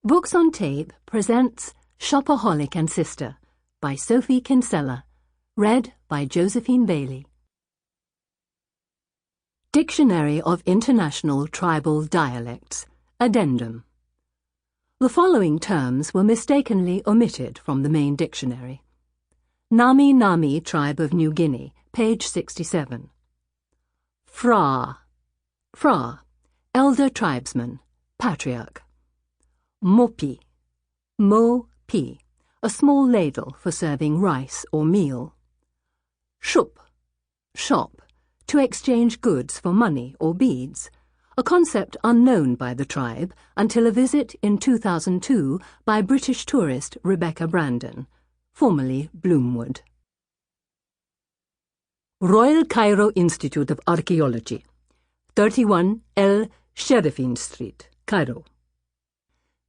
Books on Tape presents Shopaholic and Sister by Sophie Kinsella, read by Josephine Bailey. Dictionary of International Tribal Dialects, Addendum. The following terms were mistakenly omitted from the main dictionary. Nami Nami Tribe of New Guinea, page 67. Fra, elder tribesman, patriarch. Mopi, mo-pi, a small ladle for serving rice or meal. Shup, shop, to exchange goods for money or beads, a concept unknown by the tribe until a visit in 2002 by British tourist Rebecca Brandon, formerly Bloomwood. Royal Cairo Institute of Archaeology, 31 El Sherifin Street, Cairo.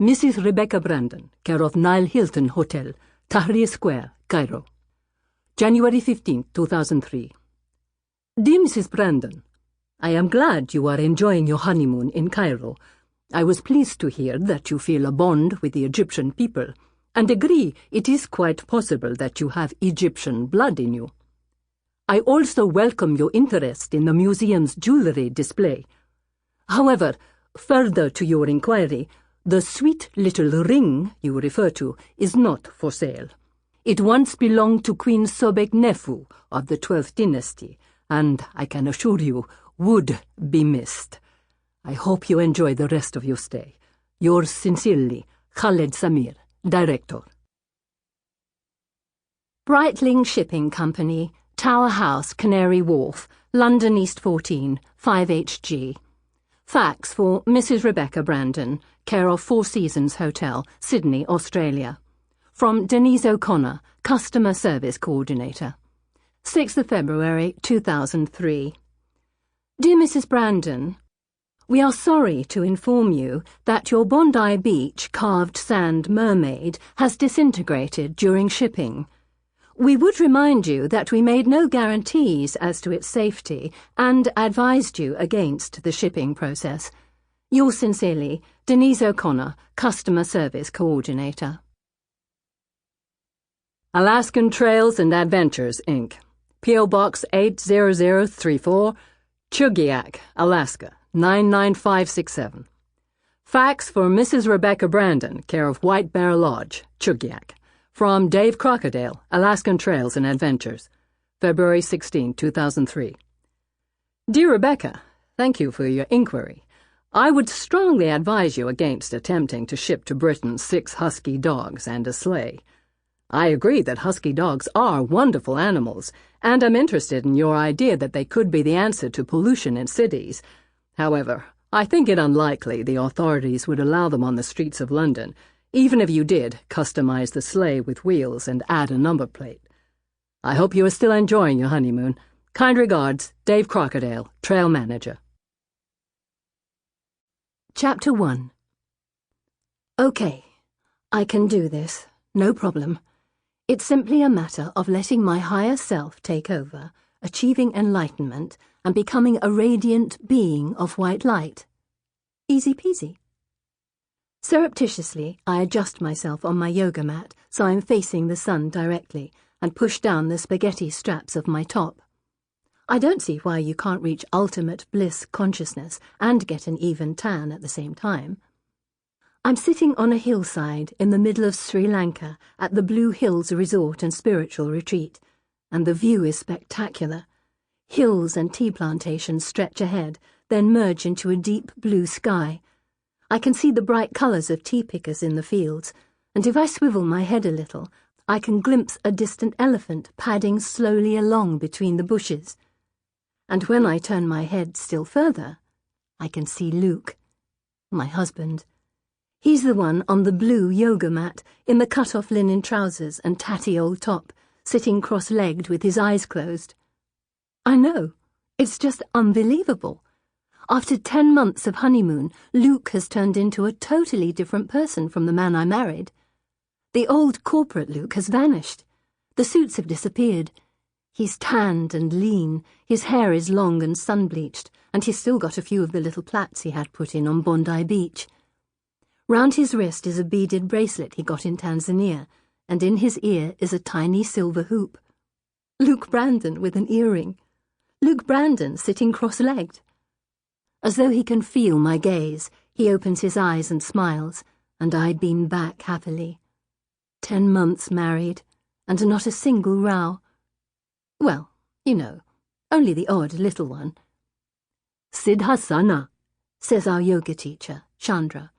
Mrs. Rebecca Brandon, care of Nile Hilton Hotel, Tahrir Square, Cairo. January 15, 2003. Dear Mrs. Brandon, I am glad you are enjoying your honeymoon in Cairo. I was pleased to hear that you feel a bond with the Egyptian people, and agree it is quite possible that you have Egyptian blood in you. I also welcome your interest in the museum's jewellery display. However, further to your inquiry, the sweet little ring you refer to is not for sale. It once belonged to Queen Sobek Nefu of the 12th dynasty, and I can assure you, would be missed. I hope you enjoy the rest of your stay. Yours sincerely, Khaled Samir, Director. Breitling Shipping Company, Tower House, Canary Wharf, London East 14, 5HG. Fax for Mrs. Rebecca Brandon, care of Four Seasons Hotel, Sydney, Australia. From Denise O'Connor, Customer Service Coordinator. 6th of February, 2003. Dear Mrs. Brandon, we are sorry to inform you that your Bondi Beach carved sand mermaid has disintegrated during shipping. We would remind you that we made no guarantees as to its safety and advised you against the shipping process. Yours sincerely, Denise O'Connor, Customer Service Coordinator. Alaskan Trails and Adventures, Inc., P.O. Box 80034, Chugiak, Alaska, 99567. Fax for Mrs. Rebecca Brandon, care of White Bear Lodge, Chugiak. From Dave Crocodile, Alaskan Trails and Adventures, February 16, 2003. Dear Rebecca, thank you for your inquiry. I would strongly advise you against attempting to ship to Britain 6 husky dogs and a sleigh. I agree that husky dogs are wonderful animals, and am interested in your idea that they could be the answer to pollution in cities. However, I think it unlikely the authorities would allow them on the streets of London, even if you did customize the sleigh with wheels and add a number plate. I hope you are still enjoying your honeymoon. Kind regards, Dave Crocodile, Trail Manager. Chapter 1. Okay, I can do this, no problem. It's simply a matter of letting my higher self take over, achieving enlightenment, and becoming a radiant being of white light. Easy peasy. Surreptitiously, I adjust myself on my yoga mat so I'm facing the sun directly and push down the spaghetti straps of my top. I don't see why you can't reach ultimate bliss consciousness and get an even tan at the same time. I'm sitting on a hillside in the middle of Sri Lanka at the Blue Hills Resort and Spiritual Retreat, and the view is spectacular. Hills and tea plantations stretch ahead, then merge into a deep blue sky. I can see the bright colours of tea pickers in the fields, and if I swivel my head a little, I can glimpse a distant elephant padding slowly along between the bushes. And when I turn my head still further, I can see Luke, my husband. He's the one on the blue yoga mat, in the cut-off linen trousers and tatty old top, sitting cross-legged with his eyes closed. I know, it's just unbelievable. After 10 months of honeymoon, Luke has turned into a totally different person from the man I married. The old corporate Luke has vanished. The suits have disappeared. He's tanned and lean, his hair is long and sun-bleached, and he's still got a few of the little plaits he had put in on Bondi Beach. Round his wrist is a beaded bracelet he got in Tanzania, and in his ear is a tiny silver hoop. Luke Brandon with an earring. Luke Brandon sitting cross-legged. As though he can feel my gaze, he opens his eyes and smiles, and I beam back happily. 10 months married, and not a single row. Well, you know, only the odd little one. Siddhasana, says our yoga teacher, Chandra.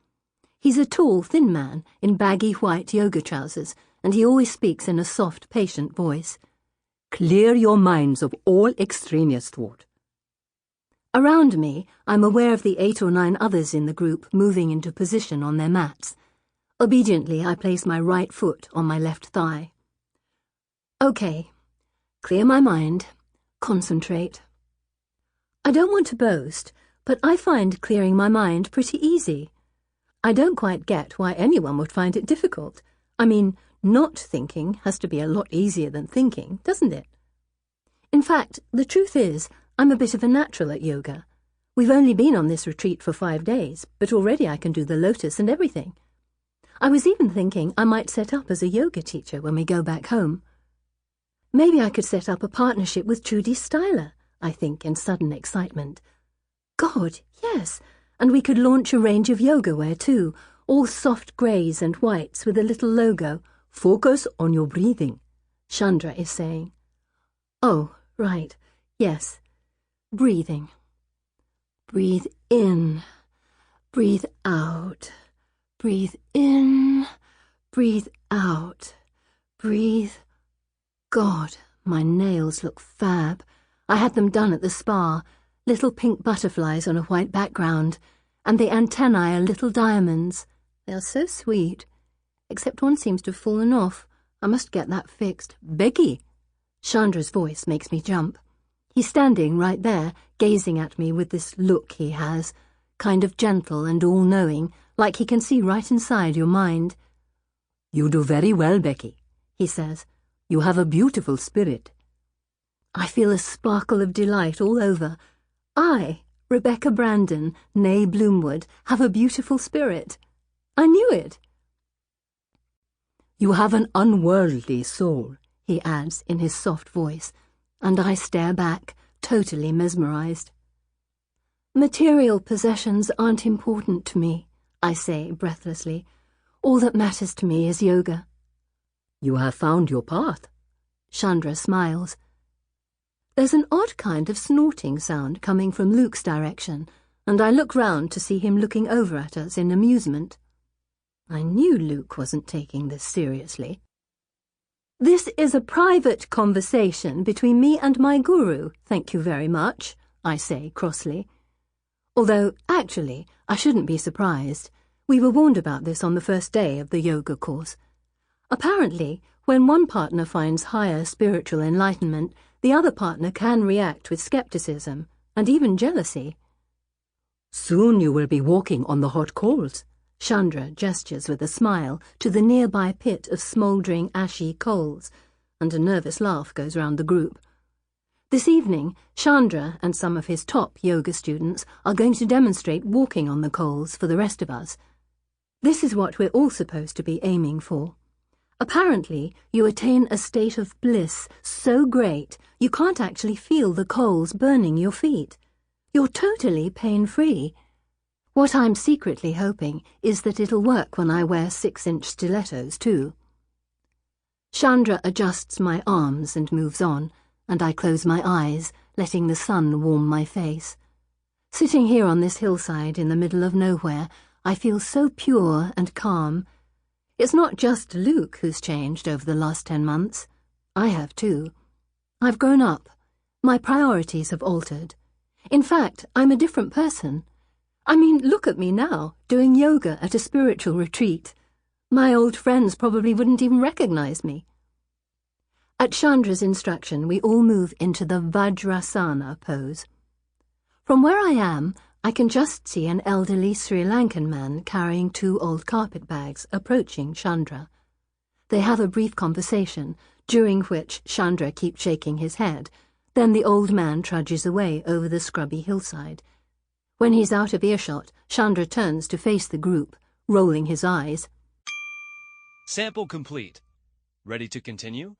He's a tall, thin man in baggy white yoga trousers, and he always speaks in a soft, patient voice. Clear your minds of all extraneous thought. Around me, I'm aware of the 8 or 9 others in the group moving into position on their mats. Obediently, I place my right foot on my left thigh. Okay, clear my mind, concentrate. I don't want to boast, but I find clearing my mind pretty easy. I don't quite get why anyone would find it difficult. I mean, not thinking has to be a lot easier than thinking, doesn't it? In fact, the truth is, I'm a bit of a natural at yoga. We've only been on this retreat for 5 days, but already I can do the lotus and everything. I was even thinking I might set up as a yoga teacher when we go back home. Maybe I could set up a partnership with Trudy Styler, I think in sudden excitement. God, yes, and we could launch a range of yoga wear too, all soft greys and whites with a little logo. Focus on your breathing, Chandra is saying. Oh, right, yes, breathing. Breathe in, breathe out, breathe in, breathe out, breathe. God, my nails look fab. I had them done at the spa, little pink butterflies on a white background, and the antennae are little diamonds. They are so sweet. Except one seems to have fallen off. I must get that fixed. Becky! Chandra's voice makes me jump. He's standing right there, gazing at me with this look he has, kind of gentle and all-knowing, like he can see right inside your mind. You do very well, Becky, he says. You have a beautiful spirit. I feel a sparkle of delight all over. I, Rebecca Brandon, née Bloomwood, have a beautiful spirit. I knew it. You have an unworldly soul, he adds in his soft voice, and I stare back, totally mesmerized. Material possessions aren't important to me, I say breathlessly. All that matters to me is yoga. You have found your path. Chandra smiles. There's an odd kind of snorting sound coming from Luke's direction, and I look round to see him looking over at us in amusement. I knew Luke wasn't taking this seriously. This is a private conversation between me and my guru, thank you very much, I say crossly. Although, actually, I shouldn't be surprised. We were warned about this on the first day of the yoga course. Apparently, when one partner finds higher spiritual enlightenment, the other partner can react with skepticism and even jealousy. Soon you will be walking on the hot coals. Chandra gestures with a smile to the nearby pit of smouldering ashy coals, and a nervous laugh goes round the group. This evening, Chandra and some of his top yoga students are going to demonstrate walking on the coals for the rest of us. This is what we're all supposed to be aiming for. Apparently, you attain a state of bliss so great you can't actually feel the coals burning your feet. You're totally pain-free. What I'm secretly hoping is that it'll work when I wear 6-inch stilettos, too. Chandra adjusts my arms and moves on, and I close my eyes, letting the sun warm my face. Sitting here on this hillside in the middle of nowhere, I feel so pure and calm. It's not just Luke who's changed over the last 10 months. I have too. I've grown up. My priorities have altered. In fact, I'm a different person. I mean, look at me now, doing yoga at a spiritual retreat. My old friends probably wouldn't even recognize me. At Chandra's instruction, we all move into the Vajrasana pose. From where I am, I can just see an elderly Sri Lankan man carrying 2 old carpet bags approaching Chandra. They have a brief conversation, during which Chandra keeps shaking his head. Then the old man trudges away over the scrubby hillside. When he's out of earshot, Chandra turns to face the group, rolling his eyes. Sample complete. Ready to continue?